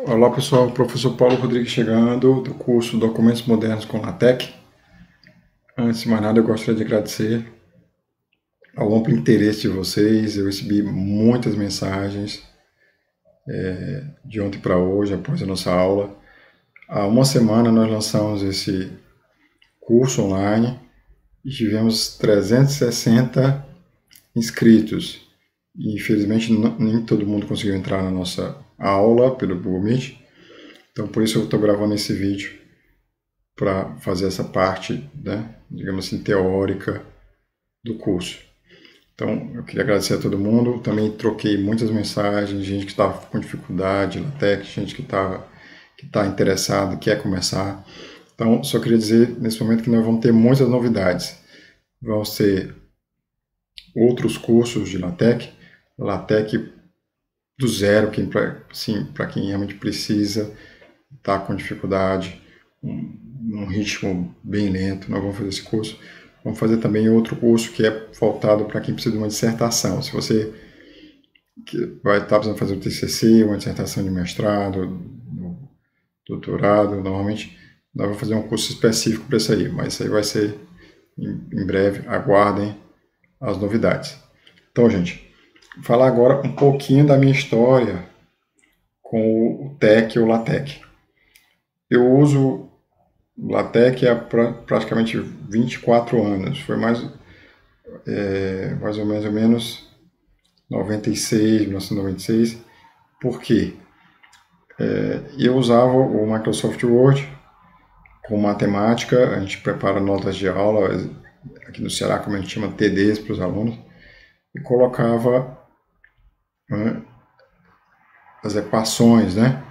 Olá pessoal, professor Paulo Rodrigues chegando do curso Documentos Modernos com LaTeX. Antes de mais nada, eu gostaria de agradecer ao amplo interesse de vocês. Eu recebi muitas mensagens de ontem para hoje, após a nossa aula. Há uma semana nós lançamos esse curso online e tivemos 360 inscritos. E, infelizmente, nem todo mundo conseguiu entrar na nossa aula pelo Google Meet. Então, por isso eu estou gravando esse vídeo para fazer essa parte, né, digamos assim, teórica do curso. Então, eu queria agradecer a todo mundo. Também troquei muitas mensagens, gente que estava com dificuldade, LaTeX, gente que está interessado, quer começar. Então, só queria dizer nesse momento que nós vamos ter muitas novidades. Vão ser outros cursos de LaTeX do zero, para quem realmente precisa, está com dificuldade, num ritmo bem lento. Nós vamos fazer esse curso. Vamos fazer também outro curso que é voltado para quem precisa de uma dissertação. Se você vai estar precisando fazer um TCC, uma dissertação de mestrado, doutorado, normalmente nós vamos fazer um curso específico para isso aí, mas isso aí vai ser em breve. Aguardem as novidades. Então, gente, vou falar agora um pouquinho da minha história com o TeX ou LaTeX. Eu uso LaTeX há praticamente 24 anos. Foi mais ou menos 1996. Por quê? Eu usava o Microsoft Word com matemática. A gente prepara notas de aula, aqui no Ceará, como a gente chama, TDs para os alunos, e colocava as equações, né?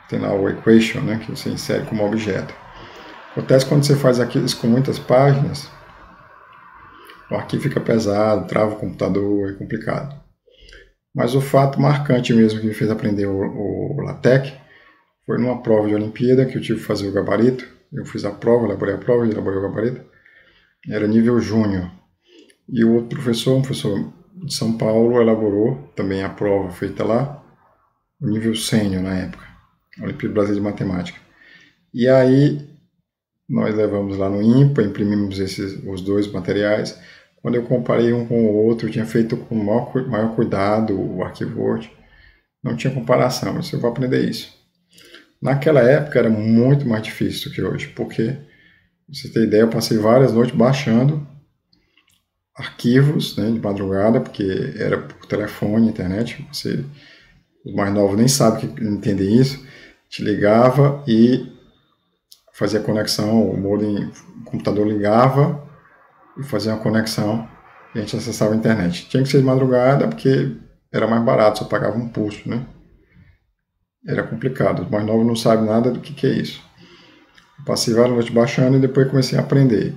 Tem lá o equation, né, que você insere como objeto. Acontece quando você faz isso com muitas páginas, o arquivo fica pesado, trava o computador, é complicado. Mas o fato marcante mesmo que me fez aprender o LaTeX foi numa prova de Olimpíada que eu tive que fazer o gabarito. Eu fiz a prova, elaborei o gabarito. Era nível júnior. E o outro professor, um professor de São Paulo, elaborou também a prova feita lá, o nível sênior na época, Olimpíada Brasileira de Matemática. E aí nós levamos lá no IMPA, imprimimos os dois materiais. Quando eu comparei um com o outro, eu tinha feito com maior cuidado o arquivo Word. Não tinha comparação, mas eu vou aprender isso. Naquela época era muito mais difícil do que hoje, porque, pra você ter ideia, eu passei várias noites baixando arquivos, né, de madrugada, porque era por telefone, internet. Os mais novos nem sabem entender isso. Te ligava e fazia conexão, o modem, o computador ligava e fazia uma conexão e a gente acessava a internet. Tinha que ser de madrugada porque era mais barato, só pagava um pulso, né? Era complicado, os mais novos não sabem nada do que é isso. Eu passei várias noites baixando e depois comecei a aprender.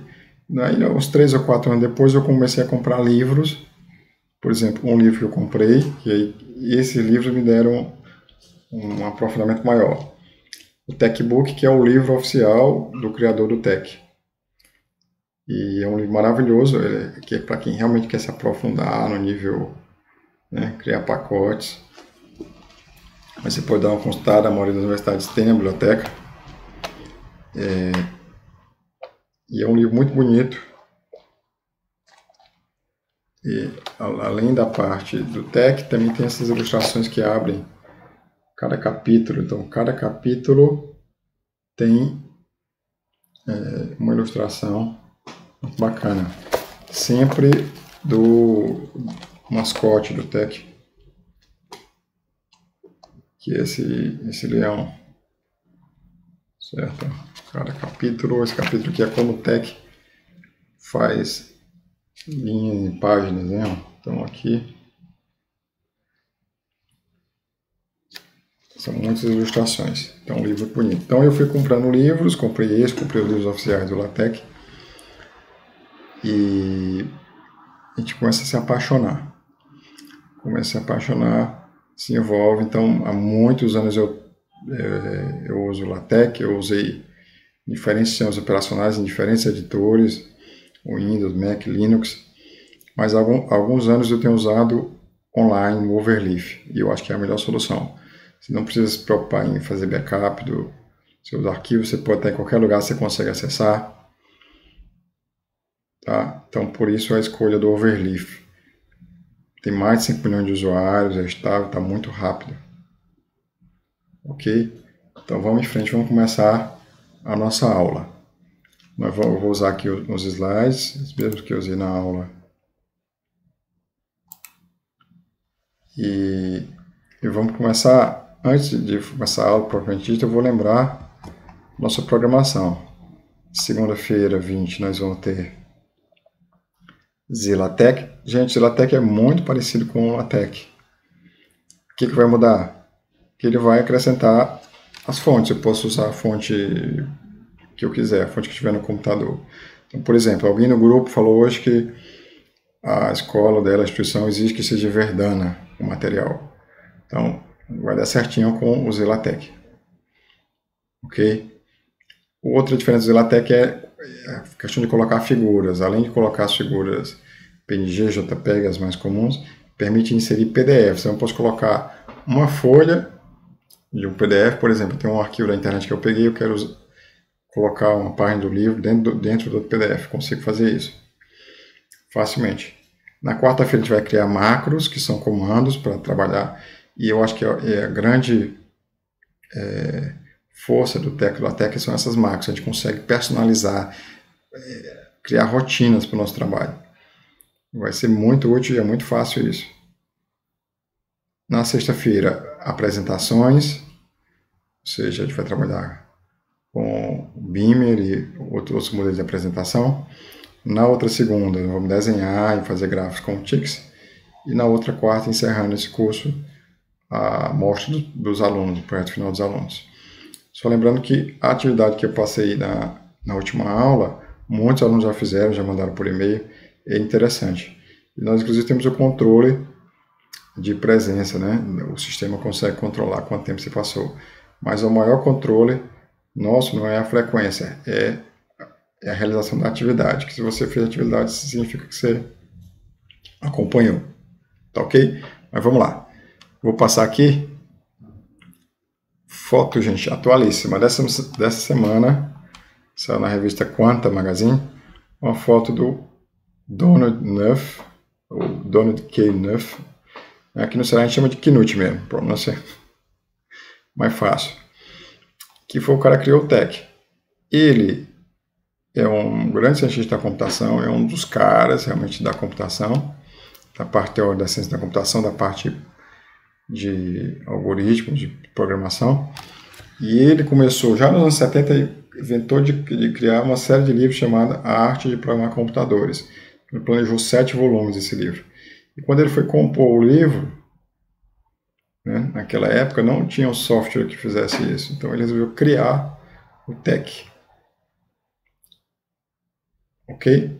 Aí, uns 3 ou 4 anos depois, eu comecei a comprar livros. Por exemplo, um livro que eu comprei, e esses livros me deram um aprofundamento maior. O TeXbook, que é o livro oficial do criador do TeX. E é um livro maravilhoso, que é para quem realmente quer se aprofundar no nível, né, criar pacotes. Mas você pode dar uma consultada, a maioria das universidades tem na biblioteca. E é um livro muito bonito. E além da parte do TeX, também tem essas ilustrações que abrem cada capítulo. Então, cada capítulo tem uma ilustração muito bacana. Sempre do mascote do TeX, que é esse leão. Certo? Cada capítulo, esse capítulo aqui é como o TeX faz linhas e páginas, né? Então aqui são muitas ilustrações. Então um livro bonito. Então eu fui comprando livros, comprei os livros oficiais do LaTeX e a gente começa a se apaixonar. Se envolve. Então há muitos anos eu uso o LaTeX, eu usei diferentes sistemas operacionais em diferentes editores, Windows, Mac, Linux, mas há alguns anos eu tenho usado online o Overleaf, e eu acho que é a melhor solução. Você não precisa se preocupar em fazer backup dos seus arquivos, você pode estar em qualquer lugar, você consegue acessar. Tá? Então, por isso a escolha do Overleaf. Tem mais de 5 milhões de usuários, é estável, está muito rápido. Ok? Então, vamos em frente, vamos começar a nossa aula. Eu vou usar aqui os slides, os mesmos que eu usei na aula. E vamos começar, antes de começar a aula propriamente dita, eu vou lembrar nossa programação. Segunda-feira, 20, nós vamos ter ZillaTech. Gente, ZillaTech é muito parecido com o LaTeX. O que vai mudar? Que ele vai acrescentar as fontes. Eu posso usar a fonte que eu quiser, a fonte que estiver no computador. Então, por exemplo, alguém no grupo falou hoje que a escola dela, a instituição, exige que seja Verdana o material. Então, vai dar certinho com o ZillaTech. Ok? Outra diferença do ZillaTech é a questão de colocar figuras. Além de colocar as figuras PNG, JPEG, as mais comuns, permite inserir PDF. Então, eu posso colocar uma folha de um PDF, por exemplo, tem um arquivo da internet que eu peguei, eu quero colocar uma página do livro dentro do PDF. Consigo fazer isso facilmente. Na quarta-feira a gente vai criar macros, que são comandos para trabalhar, e eu acho que é a grande força do LaTeX são essas macros. A gente consegue personalizar, criar rotinas para o nosso trabalho. Vai ser muito útil e é muito fácil isso. Na sexta-feira, apresentações, ou seja, a gente vai trabalhar com o Beamer e outros modelos de apresentação. Na outra segunda, vamos desenhar e fazer gráficos com o TIX. E na outra quarta, encerrando esse curso, a mostra dos alunos, o projeto final dos alunos. Só lembrando que a atividade que eu passei na última aula, muitos alunos já fizeram, já mandaram por e-mail, é interessante. E nós, inclusive, temos o controle de presença, né? O sistema consegue controlar quanto tempo você passou. Mas o maior controle nosso não é a frequência, é a realização da atividade. Que se você fez a atividade, significa que você acompanhou. Tá ok? Mas vamos lá. Vou passar aqui. Foto, gente, atualíssima. Dessa semana, saiu na revista Quanta Magazine, uma foto do Donald Knuth, ou Donald K. Knuth. Aqui no Ceará a gente chama de Knut mesmo, pronúncia mais fácil. Que foi o cara que criou o TeX. Ele é um grande cientista da computação, é um dos caras realmente da computação, da parte teórica da ciência da computação, da parte de algoritmos, de programação. E ele começou, já nos anos 70, inventou de criar uma série de livros chamada A Arte de Programar Computadores. Ele planejou 7 volumes desse livro. E quando ele foi compor o livro, né, naquela época não tinha um software que fizesse isso. Então ele resolveu criar o TeX. Ok?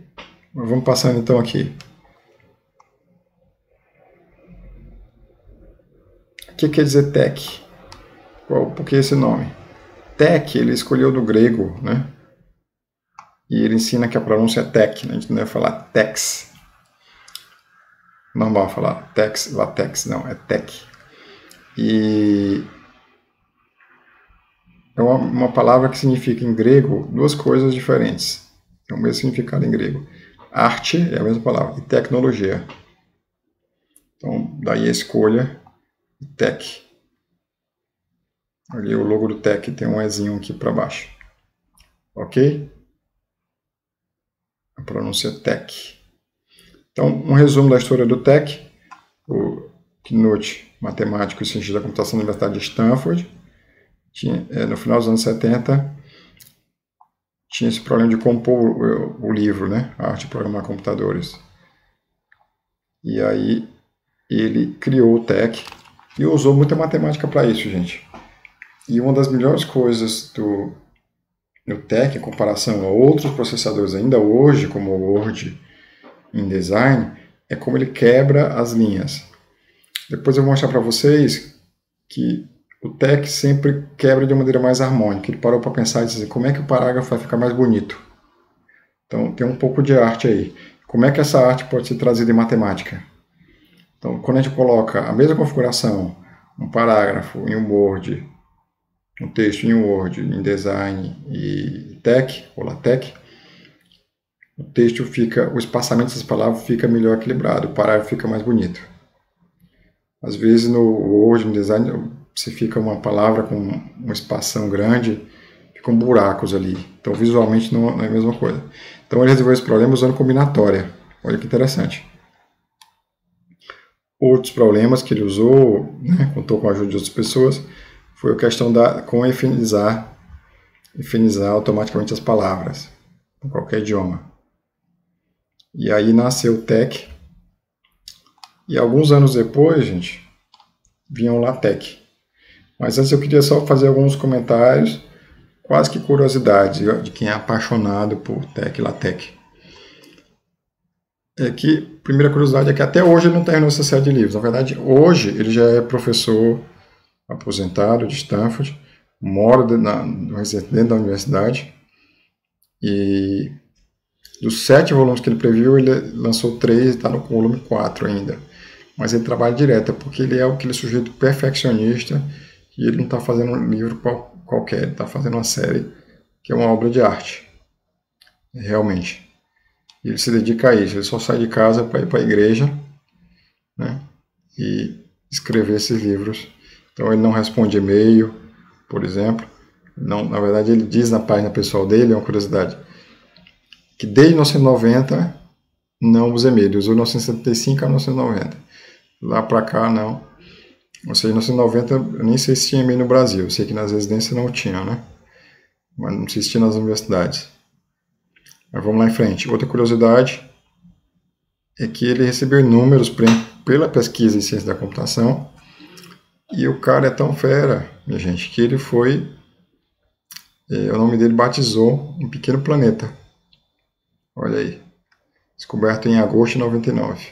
Mas vamos passando então aqui. O que quer dizer TeX? Por que esse nome? TeX ele escolheu do grego, né? E ele ensina que a pronúncia é TeX, né? A gente não deve falar TeX. Normal falar TeX, LaTeX, não, é TeX. E é uma palavra que significa em grego duas coisas diferentes. É o mesmo significado em grego. Arte é a mesma palavra, e tecnologia. Então, daí a escolha TeX. Ali o logo do TeX tem um Ezinho aqui para baixo. Ok? A pronúncia é TeX. Então, um resumo da história do TeX. O Knut, matemático e cientista da computação da Universidade de Stanford, no final dos anos 70, tinha esse problema de compor o livro, né? A Arte de Programar Computadores. E aí ele criou o TeX e usou muita matemática para isso, gente. E uma das melhores coisas do TeX, em comparação a outros processadores ainda hoje, como o Word, InDesign, é como ele quebra as linhas. Depois eu vou mostrar para vocês que o TeX sempre quebra de uma maneira mais harmônica. Ele parou para pensar e dizer como é que o parágrafo vai ficar mais bonito. Então tem um pouco de arte aí. Como é que essa arte pode ser traduzida em matemática? Então quando a gente coloca a mesma configuração, um parágrafo em um Word, um texto em Word, em Design e Tech, ou LaTeX, o texto fica, o espaçamento dessas palavras fica melhor equilibrado, o parágrafo fica mais bonito. Às vezes no Word, no Design, se fica uma palavra com uma espação grande, ficam buracos ali. Então visualmente não é a mesma coisa. Então ele resolveu esse problema usando combinatória. Olha que interessante. Outros problemas que ele usou, né, contou com a ajuda de outras pessoas, foi a questão com efinizar automaticamente as palavras, em qualquer idioma. E aí nasceu o TeX. E alguns anos depois, gente, vinha o LaTeX. Mas antes eu queria só fazer alguns comentários, quase que curiosidade de quem é apaixonado por TeX e LaTeX. É que, primeira curiosidade é que até hoje ele não terminou essa série de livros. Na verdade, hoje ele já é professor aposentado de Stanford, mora dentro da universidade, e dos 7 volumes que ele previu, ele lançou 3, está no volume 4 ainda. Mas ele trabalha direto, porque ele é aquele sujeito perfeccionista, e ele não está fazendo um livro qualquer, ele está fazendo uma série que é uma obra de arte, realmente. Ele se dedica a isso, ele só sai de casa para ir para a igreja, né, e escrever esses livros. Então ele não responde e-mail, por exemplo. Não, na verdade ele diz na página pessoal dele, é uma curiosidade, que desde 1990 não usa e-mail, ele usou 1975 a 1990. Lá para cá não. Ou seja, em 1990 eu nem sei se tinha e-mail no Brasil, eu sei que nas residências não tinha, né? Mas não sei se tinha nas universidades. Mas vamos lá em frente. Outra curiosidade é que ele recebeu inúmeros prêmios pela pesquisa em ciência da computação, e o cara é tão fera, minha gente, que ele foi, o nome dele batizou um pequeno planeta. Olha aí. Descoberto em agosto de 99.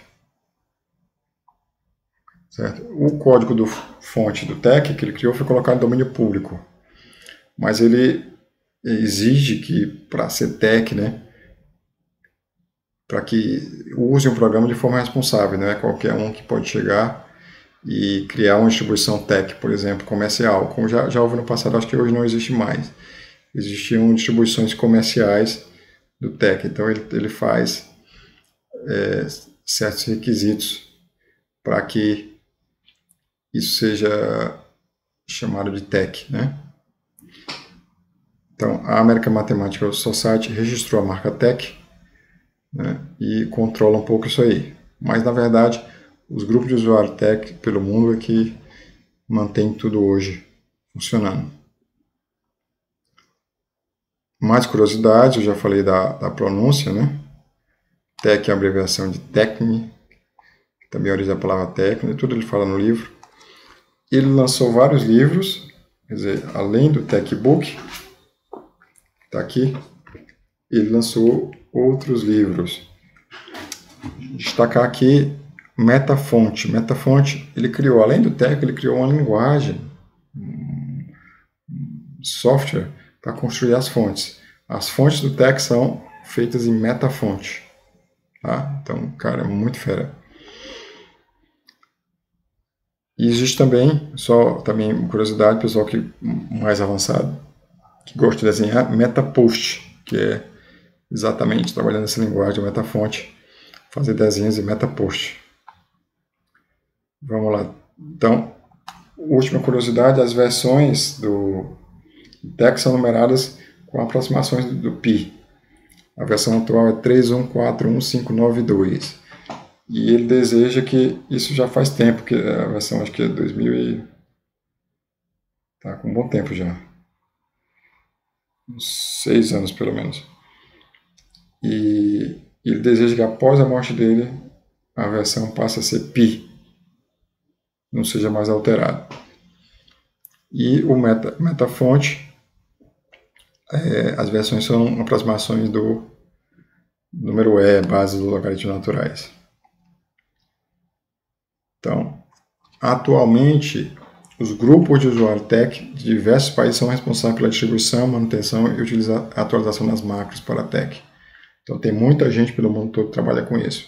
Certo? O código do fonte do TeX que ele criou foi colocado em domínio público. Mas ele exige que, para ser TeX, né, para que use um programa de forma responsável, não é qualquer um que pode chegar e criar uma distribuição TeX, por exemplo, comercial. Como já houve no passado, acho que hoje não existe mais. Existiam distribuições comerciais do TeX, então ele faz certos requisitos para que isso seja chamado de TeX, né? Então, a American Mathematical Society registrou a marca TeX, né, e controla um pouco isso aí. Mas, na verdade, os grupos de usuário TeX pelo mundo é que mantém tudo hoje funcionando. Mais curiosidades, eu já falei da pronúncia, né? TeX é a abreviação de Techne, também a origem da palavra técnica, tudo ele fala no livro. Ele lançou vários livros, quer dizer, além do TeXbook, que está aqui, ele lançou outros livros. Destacar aqui Metafonte. Metafonte, ele criou, além do TeX, ele criou uma linguagem, software, para construir as fontes. As fontes do TeX são feitas em Metafonte. Tá? Então, cara, é muito fera. E existe também, também curiosidade, pessoal que mais avançado, que gosta de desenhar, Metapost, que é exatamente trabalhando nessa linguagem de Metafonte, fazer desenhos em Metapost. Vamos lá. Então, última curiosidade, as versões do TeX são numeradas com aproximações do pi. A versão atual é 3141592. E ele deseja que isso já faz tempo, que a versão acho que é 2000 e... tá com um bom tempo já. Uns 6 anos pelo menos. E ele deseja que após a morte dele, a versão passe a ser pi, não seja mais alterada. E o Metafonte, as versões são aproximações do número E, base dos logaritmos naturais. Então, atualmente, os grupos de usuário TeX de diversos países são responsáveis pela distribuição, manutenção e atualização das macros para a TeX. Então, tem muita gente pelo mundo todo que trabalha com isso.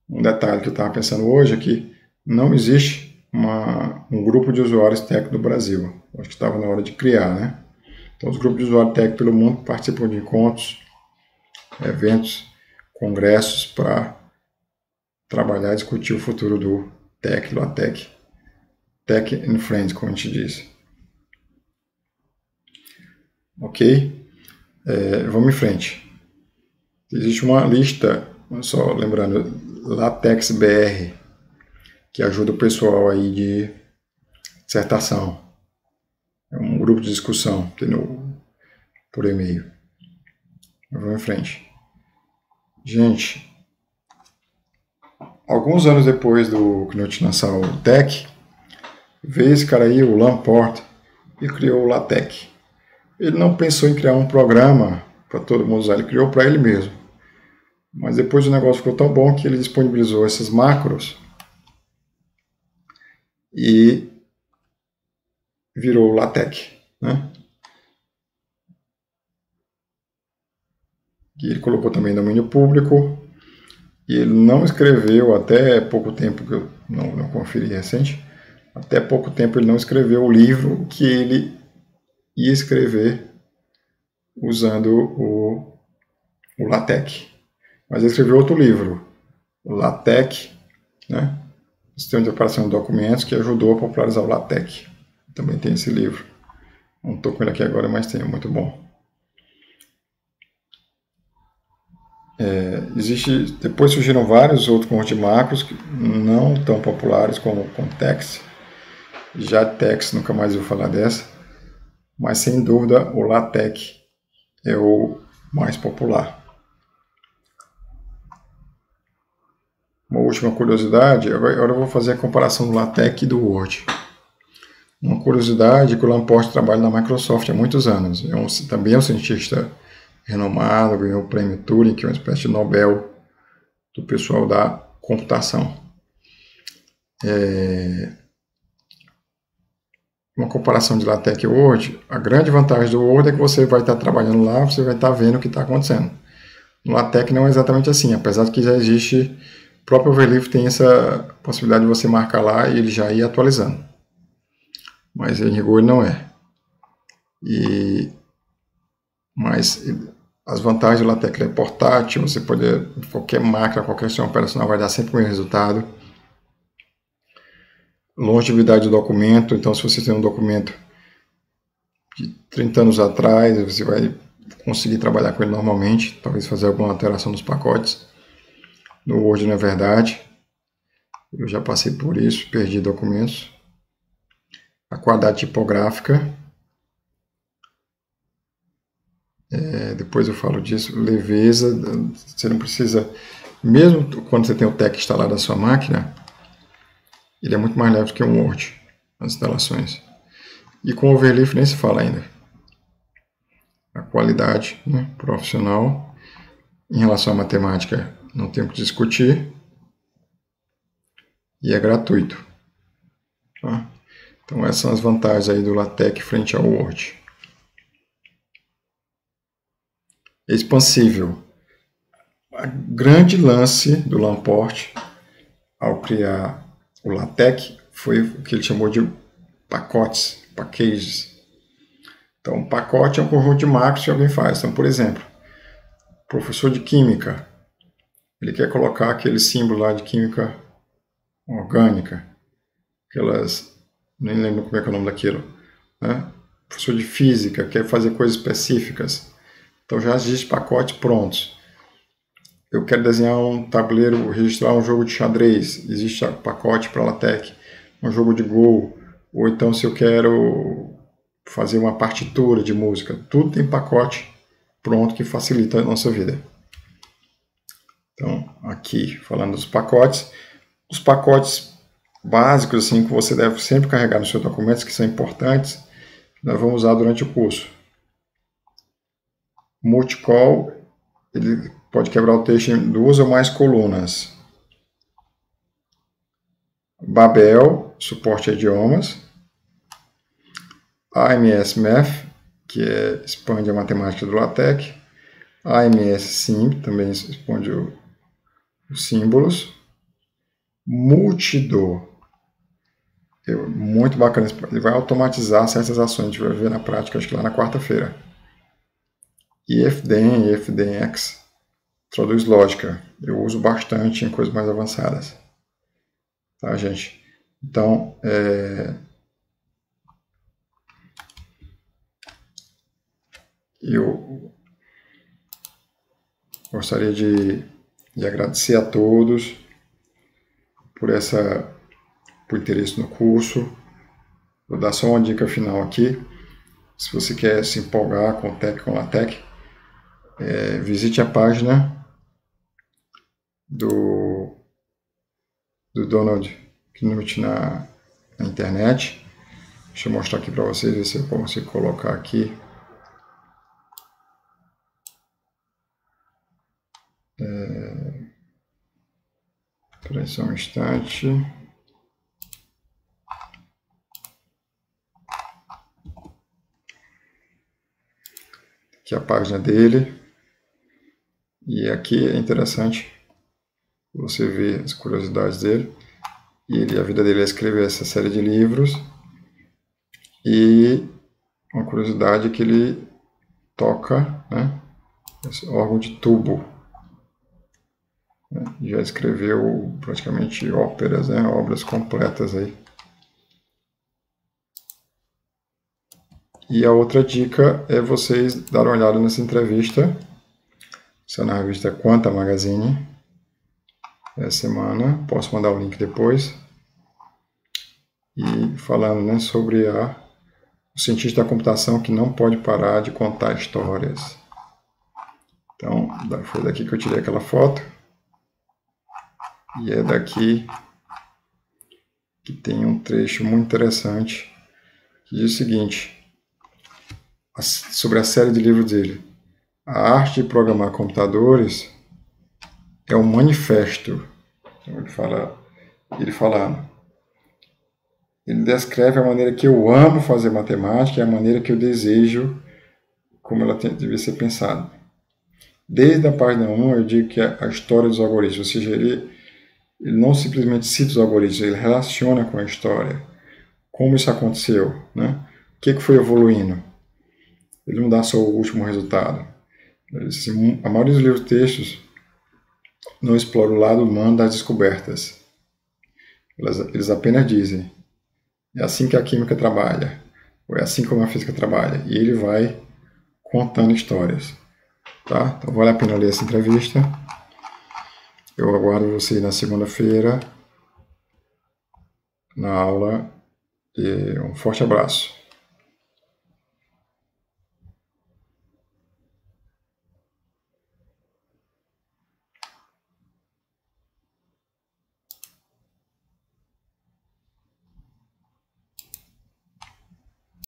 Um detalhe que eu estava pensando hoje é que não existe um grupo de usuários tech do Brasil. Acho que estava na hora de criar, né? Então, os grupos de usuários tech pelo mundo participam de encontros, eventos, congressos para trabalhar e discutir o futuro do tech, do LaTeX. Tech and Friends, como a gente diz. Ok? Vamos em frente. Existe uma lista, só lembrando, LaTeX BR, que ajuda o pessoal aí de dissertação. É um grupo de discussão, por e-mail. Vamos em frente. Gente, alguns anos depois do Knut lançar o Tech, veio esse cara aí, o Lamport, e criou o LaTeX. Ele não pensou em criar um programa para todo mundo usar, ele criou para ele mesmo. Mas depois o negócio ficou tão bom que ele disponibilizou essas macros e virou o LaTeX, né? E ele colocou também domínio público. E ele não escreveu, até pouco tempo, que eu não conferi recente, até pouco tempo ele não escreveu o livro que ele ia escrever usando o LaTeX. Mas ele escreveu outro livro, o LaTeX, né? Sistema de Operação de Documentos, que ajudou a popularizar o LaTeX. Também tem esse livro. Não estou com ele aqui agora, mas tem, é muito bom. Depois surgiram vários outros conjuntos de macros que não tão populares como o Context. Já Text, nunca mais ouvi falar dessa. Mas sem dúvida o LaTeX é o mais popular. Uma última curiosidade, agora eu vou fazer a comparação do LaTeX e do Word. Uma curiosidade é que o Lamport trabalha na Microsoft há muitos anos. Também é um cientista renomado, ganhou o prêmio Turing, que é uma espécie de Nobel do pessoal da computação. Uma comparação de LaTeX e Word, a grande vantagem do Word é que você vai estar trabalhando lá, você vai estar vendo o que está acontecendo. No LaTeX não é exatamente assim, apesar de que já existe, o próprio Overleaf tem essa possibilidade de você marcar lá e ele já ir atualizando. Mas em rigor não é. Mas as vantagens do LaTeX é portátil, você pode, qualquer máquina, qualquer sistema operacional vai dar sempre o mesmo resultado. Longevidade do documento, então se você tem um documento de 30 anos atrás, você vai conseguir trabalhar com ele normalmente, talvez fazer alguma alteração nos pacotes. No Word não é verdade, eu já passei por isso, perdi documentos. A qualidade tipográfica, depois eu falo disso, leveza, você não precisa, mesmo quando você tem o TeX instalado na sua máquina, ele é muito mais leve que um Word, as instalações. E com o Overleaf nem se fala ainda. A qualidade, né, profissional, em relação à matemática, não tem o que discutir, e é gratuito. Tá? Então essas são as vantagens aí do LaTeX frente ao Word. Expansível. O grande lance do Lamport ao criar o LaTeX foi o que ele chamou de pacotes, packages. Então, um pacote é um conjunto de macros que alguém faz. Então, por exemplo, professor de química, ele quer colocar aquele símbolo lá de química orgânica, aquelas, nem lembro como é que é o nome daquilo, né? Professor de física, quer fazer coisas específicas. Então já existem pacotes prontos. Eu quero desenhar um tabuleiro, registrar um jogo de xadrez, existe pacote para LaTeX, um jogo de Go, ou então se eu quero fazer uma partitura de música, tudo tem pacote pronto que facilita a nossa vida. Então, aqui falando dos pacotes, os pacotes básicos assim que você deve sempre carregar nos seus documentos, que são importantes, nós vamos usar durante o curso. Multicol, ele pode quebrar o texto em 2 ou mais colunas. Babel, suporte a idiomas. AMS Math, que expande a matemática do LaTeX. AMS Sim, também expande os símbolos. Multidor, Muito bacana. Ele vai automatizar certas ações. A gente vai ver na prática, acho que lá na quarta-feira. E FDN e FDNX traduz lógica. Eu uso bastante em coisas mais avançadas. Tá, gente? Então, eu gostaria de agradecer a todos por interesse no curso. Vou dar só uma dica final aqui. Se você quer se empolgar com o TEC, com LaTeX, visite a página do Donald Knuth na internet. Deixa eu mostrar aqui para vocês, ver se eu consigo colocar aqui. Espera aí só um instante. Aqui é a página dele. E aqui é interessante você ver as curiosidades dele. A vida dele é escrever essa série de livros. E uma curiosidade é que ele toca, né, esse órgão de tubo. Já escreveu praticamente óperas, né, obras completas aí. E a outra dica é vocês darem uma olhada nessa entrevista. Isso é na revista Quanta Magazine. Essa semana. Posso mandar o link depois. E falando, né, sobre o cientista da computação que não pode parar de contar histórias. Então, foi daqui que eu tirei aquela foto. E é daqui que tem um trecho muito interessante que diz o seguinte, sobre a série de livros dele. A arte de programar computadores é um manifesto. Então, ele descreve a maneira que eu amo fazer matemática e a maneira que eu desejo como ela deve ser pensada. Desde a página 1 eu digo que é a história dos algoritmos, ou seja, ele não simplesmente cita os algoritmos, ele relaciona com a história. Como isso aconteceu, né? O que foi evoluindo? Ele não dá só o último resultado. A maioria dos livros textos não explora o lado humano das descobertas. Eles apenas dizem, é assim que a química trabalha, ou é assim como a física trabalha. E ele vai contando histórias. Tá? Então vale a pena ler essa entrevista. Eu aguardo você na segunda-feira, na aula. E um forte abraço.